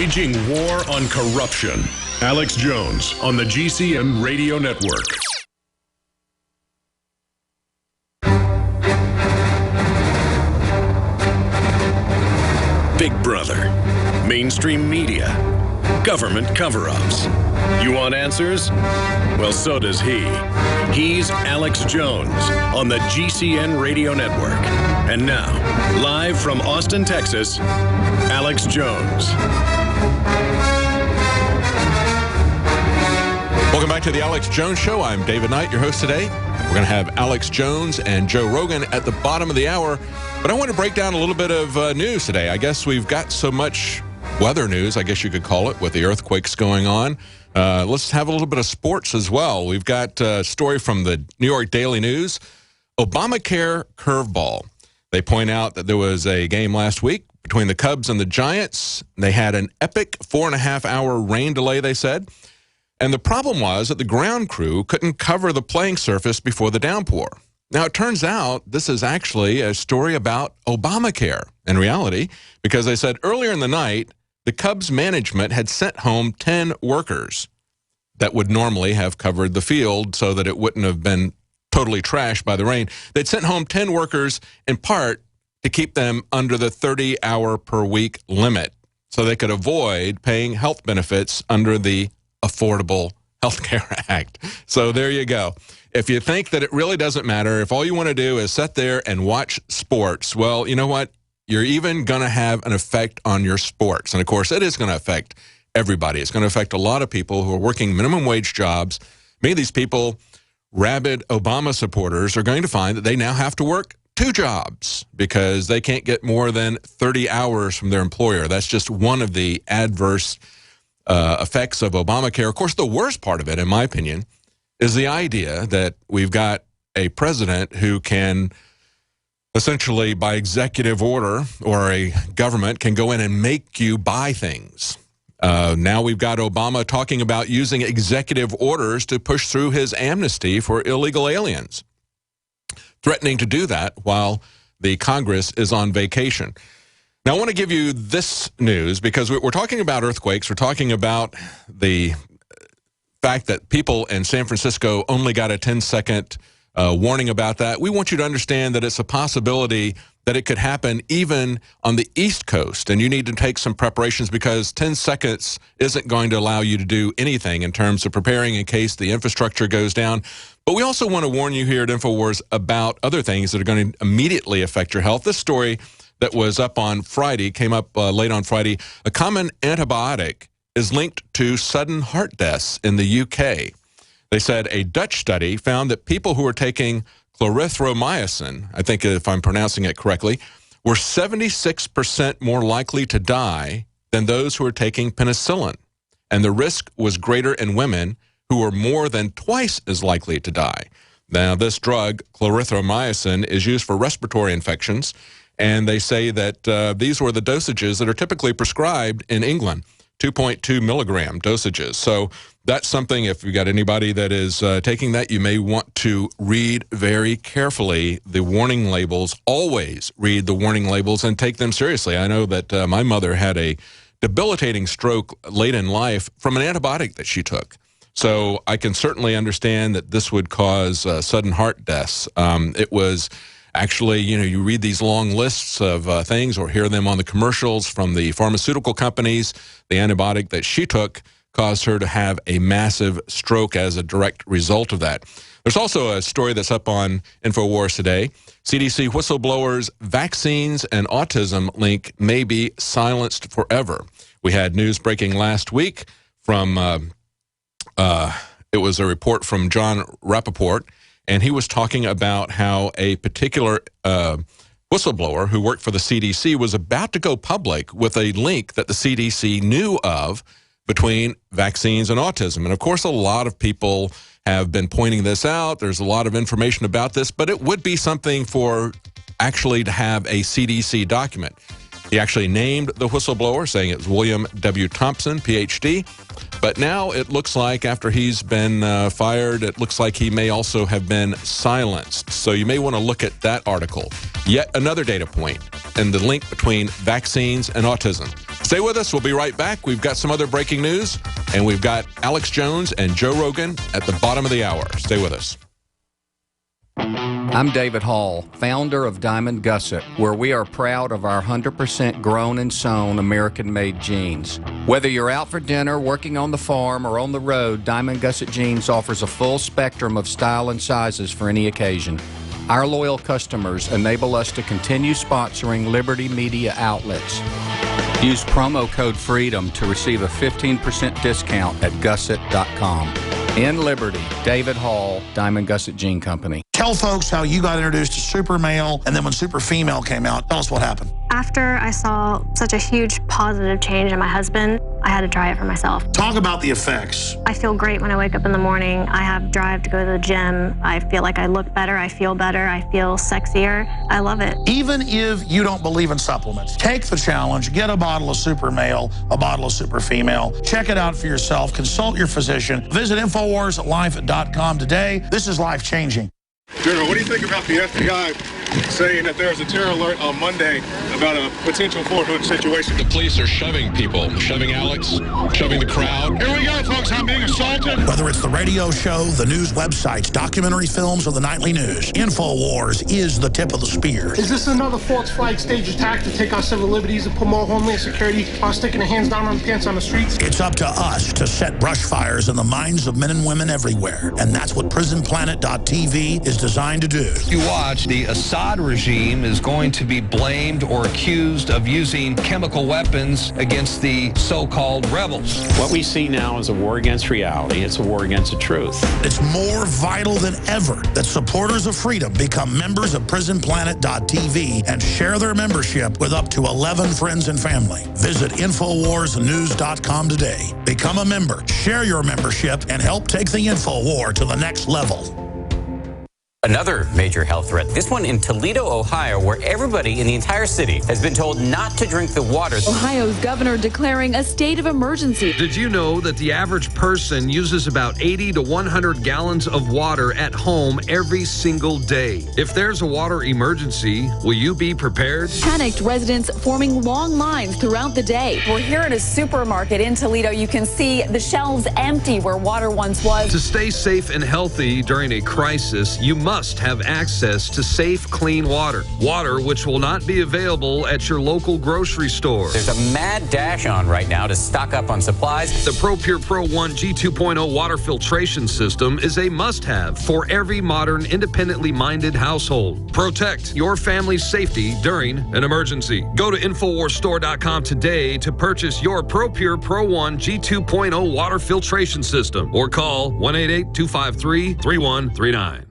Waging war on corruption. Alex Jones on the GCN Radio Network. Big Brother, mainstream media, government cover-ups. You want answers? Well, so does he. He's Alex Jones on the GCN Radio Network. And now, live from Austin, Texas, Alex Jones. Welcome back to the Alex Jones Show. I'm David Knight, your host today. We're going to have Alex Jones and Joe Rogan at the bottom of the hour. But I want to break down a little bit of news today. I guess we've got so much weather news, I guess you could call it, with the earthquakes going on. Let's have a little bit of sports as well. We've got a story from the New York Daily News. Obamacare curveball. They point out that there was a game last week between the Cubs and the Giants. They had an epic 4.5-hour rain delay, they said. And the problem was that the ground crew couldn't cover the playing surface before the downpour. Now, it turns out this is actually a story about Obamacare in reality, because they said earlier in the night, the Cubs management had sent home 10 workers that would normally have covered the field so that it wouldn't have been totally trashed by the rain. They'd sent home 10 workers in part to keep them under the 30-hour-per-week limit so they could avoid paying health benefits under the Affordable Health Care Act. So there you go. If you think that it really doesn't matter, if all you want to do is sit there and watch sports, well, you know what? You're even going to have an effect on your sports. And, of course, it is going to affect everybody. It's going to affect a lot of people who are working minimum wage jobs. Many of these people, rabid Obama supporters, are going to find that they now have to work 2 jobs because they can't get more than 30 hours from their employer. That's just one of the adverse effects of Obamacare. Of course, the worst part of it, in my opinion, is the idea that we've got a president who can essentially, by executive order, or a government can go in and make you buy things. Now we've got Obama talking about using executive orders to push through his amnesty for illegal aliens, threatening to do that while the Congress is on vacation. Now, I want to give you this news because we're talking about earthquakes. We're talking about the fact that people in San Francisco only got a 10-second warning about that. We want you to understand that it's a possibility that it could happen even on the East Coast, and you need to take some preparations because 10 seconds isn't going to allow you to do anything in terms of preparing in case the infrastructure goes down. But we also want to warn you here at InfoWars about other things that are going to immediately affect your health. This story that was up on Friday, came up late on Friday. A common antibiotic is linked to sudden heart deaths in the UK. They said a Dutch study found that people who were taking clarithromycin, I think if I'm pronouncing it correctly, were 76% more likely to die than those who were taking penicillin. And the risk was greater in women who were more than twice as likely to die. Now, this drug, clarithromycin, is used for respiratory infections. And they say that these were the dosages that are typically prescribed in England, 2.2 milligram dosages. So that's something, if you've got anybody that is taking that, you may want to read very carefully the warning labels. Always read the warning labels and take them seriously. I know that my mother had a debilitating stroke late in life from an antibiotic that she took. So I can certainly understand that this would cause sudden heart deaths. It was... Actually, you read these long lists of things or hear them on the commercials from the pharmaceutical companies. The antibiotic that she took caused her to have a massive stroke as a direct result of that. There's also a story that's up on InfoWars today. CDC whistleblowers, vaccines, and autism link may be silenced forever. We had news breaking last week from, it was a report from John Rappaport, and he was talking about how a particular whistleblower who worked for the CDC was about to go public with a link that the CDC knew of between vaccines and autism. And, of course, a lot of people have been pointing this out. There's a lot of information about this, but it would be something for actually to have a CDC document. He actually named the whistleblower, saying it was William W. Thompson, Ph.D., but now it looks like after he's been fired, it looks like he may also have been silenced. So you may want to look at that article. Yet another data point and the link between vaccines and autism. Stay with us. We'll be right back. We've got some other breaking news, and we've got Alex Jones and Joe Rogan at the bottom of the hour. Stay with us. I'm David Hall, founder of Diamond Gusset, where we are proud of our 100% grown and sewn American-made jeans. Whether you're out for dinner, working on the farm, or on the road, Diamond Gusset Jeans offers a full spectrum of style and sizes for any occasion. Our loyal customers enable us to continue sponsoring Liberty Media outlets. Use promo code FREEDOM to receive a 15% discount at gusset.com. In Liberty, David Hall, Diamond Gusset Jean Company. Tell folks how you got introduced to Super Male, and then when Super Female came out, tell us what happened. After I saw such a huge positive change in my husband, I had to try it for myself. Talk about the effects. I feel great when I wake up in the morning. I have drive to go to the gym. I feel like I look better. I feel better. I feel sexier. I love it. Even if you don't believe in supplements, take the challenge. Get a bottle of Super Male, a bottle of Super Female. Check it out for yourself. Consult your physician. Visit InfoWarsLife.com today. This is life-changing. General, what do you think about the FBI saying that there's a terror alert on Monday about a potential Fort Hood situation? The police are shoving people, shoving Alex, shoving the crowd. Here we go, folks. I'm being assaulted. Whether it's the radio show, the news websites, documentary films, or the nightly news, InfoWars is the tip of the spear. Is this another false flag stage attack to take our civil liberties and put more homeland security while sticking their hands down on pants on the streets? It's up to us to set brush fires in the minds of men and women everywhere. And that's what PrisonPlanet.tv is designed to do. You watch, the Assad regime is going to be blamed or accused of using chemical weapons against the so-called rebels. What we see now is a war against reality. It's a war against the truth. It's more vital than ever that supporters of freedom become members of PrisonPlanet.tv and share their membership with up to 11 friends and family. Visit InfoWarsNews.com today. Become a member, share your membership, and help take the InfoWar to the next level. Another major health threat, this one in Toledo, Ohio, where everybody in the entire city has been told not to drink the water. Ohio's governor declaring a state of emergency. Did you know that the average person uses about 80 to 100 gallons of water at home every single day? If there's a water emergency, will you be prepared? Panicked residents forming long lines throughout the day. We're here at a supermarket in Toledo. You can see the shelves empty where water once was. To stay safe and healthy during a crisis, you must have access to safe, clean water. Water which will not be available at your local grocery store. There's a mad dash on right now to stock up on supplies. The ProPure Pro 1 G2.0 water filtration system is a must-have for every modern, independently minded household. Protect your family's safety during an emergency. Go to InfoWarsStore.com today to purchase your ProPure Pro 1 G2.0 water filtration system or call 1-888-253-3139.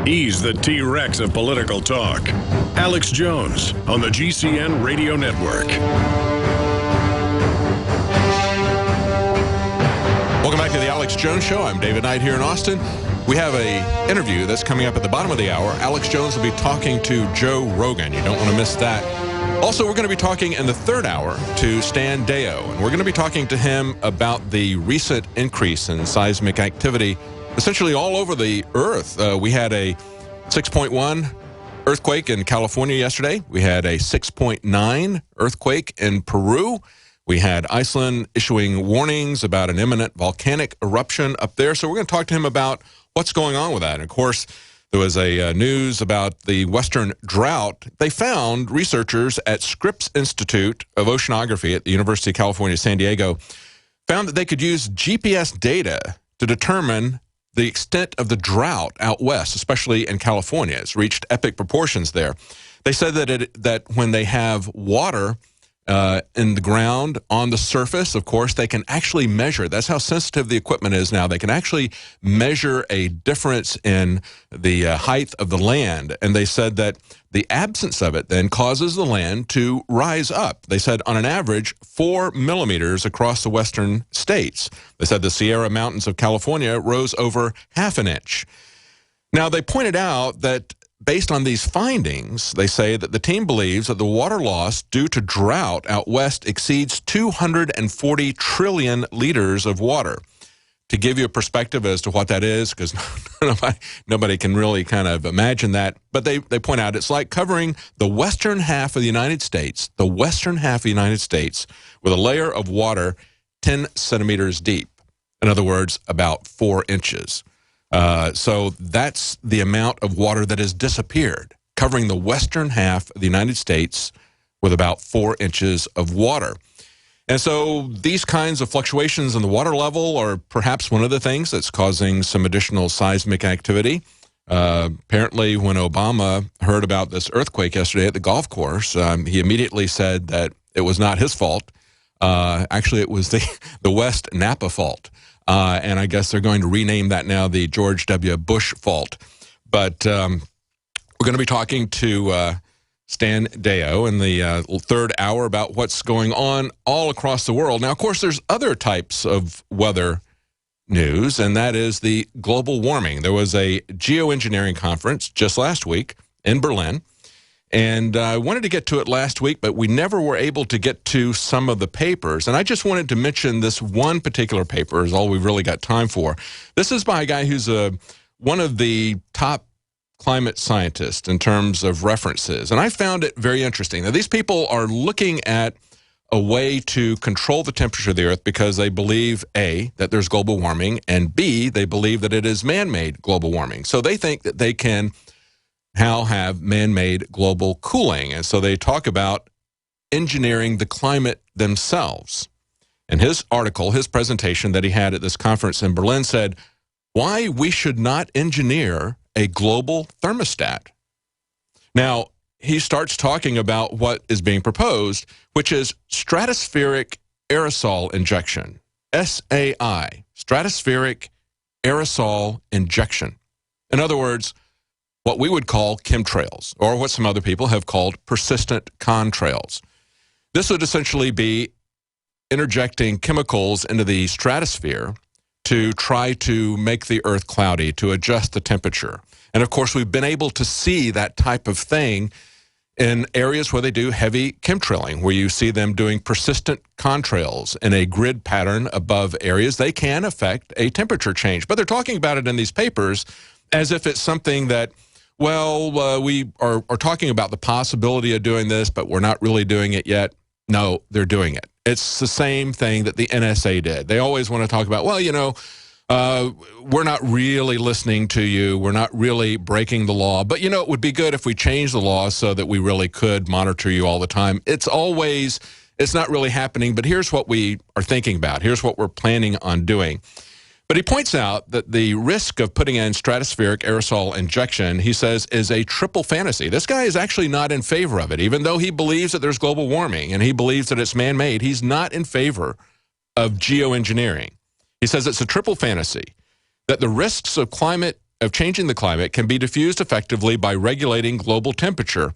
He's the T-Rex of political talk. Alex Jones on the GCN Radio Network. Welcome back to the Alex Jones Show. I'm David Knight here in Austin. We have an interview that's coming up at the bottom of the hour. Alex Jones will be talking to Joe Rogan. You don't want to miss that. Also, we're going to be talking in the third hour to Stan Deyo, and we're going to be talking to him about the recent increase in seismic activity essentially all over the earth. We had a 6.1 earthquake in California yesterday. We had a 6.9 earthquake in Peru. We had Iceland issuing warnings about an imminent volcanic eruption up there. So we're going to talk to him about what's going on with that. And of course, there was a news about the Western drought. They found, researchers at Scripps Institute of Oceanography at the University of California, San Diego, found that they could use GPS data to determine the extent of the drought out west, especially in California. It's reached epic proportions there. They said that when they have water in the ground, on the surface, of course, they can actually measure. That's how sensitive the equipment is now. They can actually measure a difference in the height of the land. And they said that the absence of it then causes the land to rise up. They said on an average 4 millimeters across the western states. They said the Sierra Mountains of California rose over ½ an inch. Now, they pointed out that based on these findings, they say that the team believes that the water loss due to drought out west exceeds 240 trillion liters of water. to give you a perspective as to what that is, because nobody can really kind of imagine that. But they point out it's like covering the western half of the United States, with a layer of water 10 centimeters deep. In other words, about 4 inches. So that's the amount of water that has disappeared, covering the western half of the United States with about 4 inches of water. And so these kinds of fluctuations in the water level are perhaps one of the things that's causing some additional seismic activity. Apparently, when Obama heard about this earthquake yesterday at the golf course, he immediately said that it was not his fault. Actually, it was the West Napa fault. And I guess they're going to rename that now the George W. Bush fault. But we're going to be talking to Stan Deyo in the third hour about what's going on all across the world. Now, of course, there's other types of weather news, and that is the global warming. There was a geoengineering conference just last week in Berlin, and I wanted to get to it last week, but we never were able to get to some of the papers. And I just wanted to mention this one particular paper is all we've really got time for. This is by a guy who's one of the top climate scientists in terms of references. And I found it very interesting. Now, these people are looking at a way to control the temperature of the Earth because they believe, A, that there's global warming, and B, they believe that it is man-made global warming. So they think that they can now have man-made global cooling. And so they talk about engineering the climate themselves. And his article, his presentation that he had at this conference in Berlin said, why we should not engineer a global thermostat. Now, he starts talking about what is being proposed, which is stratospheric aerosol injection, SAI, stratospheric aerosol injection. In other words, what we would call chemtrails, or what some other people have called persistent contrails. This would essentially be interjecting chemicals into the stratosphere to try to make the Earth cloudy, to adjust the temperature. And of course, we've been able to see that type of thing in areas where they do heavy chemtrailing, where you see them doing persistent contrails in a grid pattern above areas. They can affect a temperature change. But they're talking about it in these papers as if it's something that, well, we are talking about the possibility of doing this, but we're not really doing it yet. No, they're doing it. It's the same thing that the NSA did. They always want to talk about, well, you know, we're not really listening to you. We're not really breaking the law. But, you know, it would be good if we changed the law so that we really could monitor you all the time. It's not really happening, but here's what we are thinking about. Here's what we're planning on doing. But he points out that the risk of putting in stratospheric aerosol injection, he says, is a triple fantasy. This guy is actually not in favor of it, even though he believes that there's global warming and he believes that it's man-made. He's not in favor of geoengineering. He says it's a triple fantasy, that the risks of changing the climate can be diffused effectively by regulating global temperature.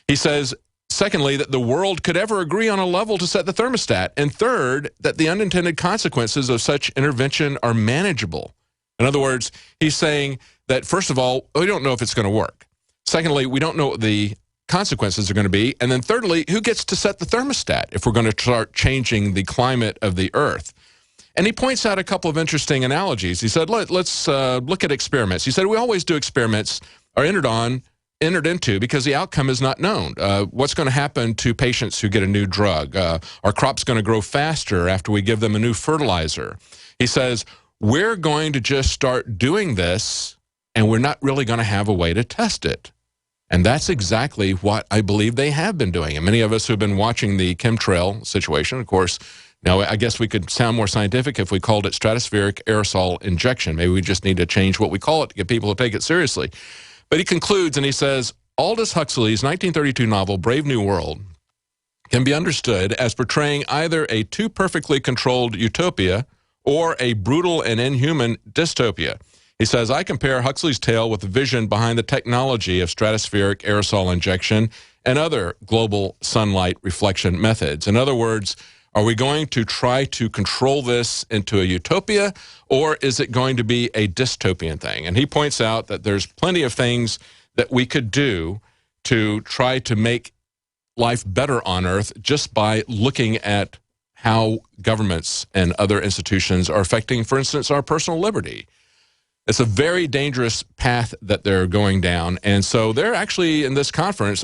He says, secondly, that the world could ever agree on a level to set the thermostat. And third, that the unintended consequences of such intervention are manageable. In other words, he's saying that, first of all, we don't know if it's going to work. Secondly, we don't know what the consequences are going to be. And then thirdly, who gets to set the thermostat if we're going to start changing the climate of the Earth? And he points out a couple of interesting analogies. He said, let's look at experiments. He said, we always do experiments are entered into because the outcome is not known. What's going to happen to patients who get a new drug? Are crops going to grow faster after we give them a new fertilizer? He says, we're going to just start doing this, and we're not really going to have a way to test it. And that's exactly what I believe they have been doing. And many of us who have been watching the chemtrail situation, of course, now I guess we could sound more scientific if we called it stratospheric aerosol injection. Maybe we just need to change what we call it to get people to take it seriously. But he concludes and he says, Aldous Huxley's 1932 novel, Brave New World, can be understood as portraying either a too perfectly controlled utopia or a brutal and inhuman dystopia. He says, I compare Huxley's tale with the vision behind the technology of stratospheric aerosol injection and other global sunlight reflection methods. In other words, are we going to try to control this into a utopia, or is it going to be a dystopian thing? And he points out that there's plenty of things that we could do to try to make life better on Earth just by looking at how governments and other institutions are affecting, for instance, our personal liberty. It's a very dangerous path that they're going down. And so they're actually, in this conference,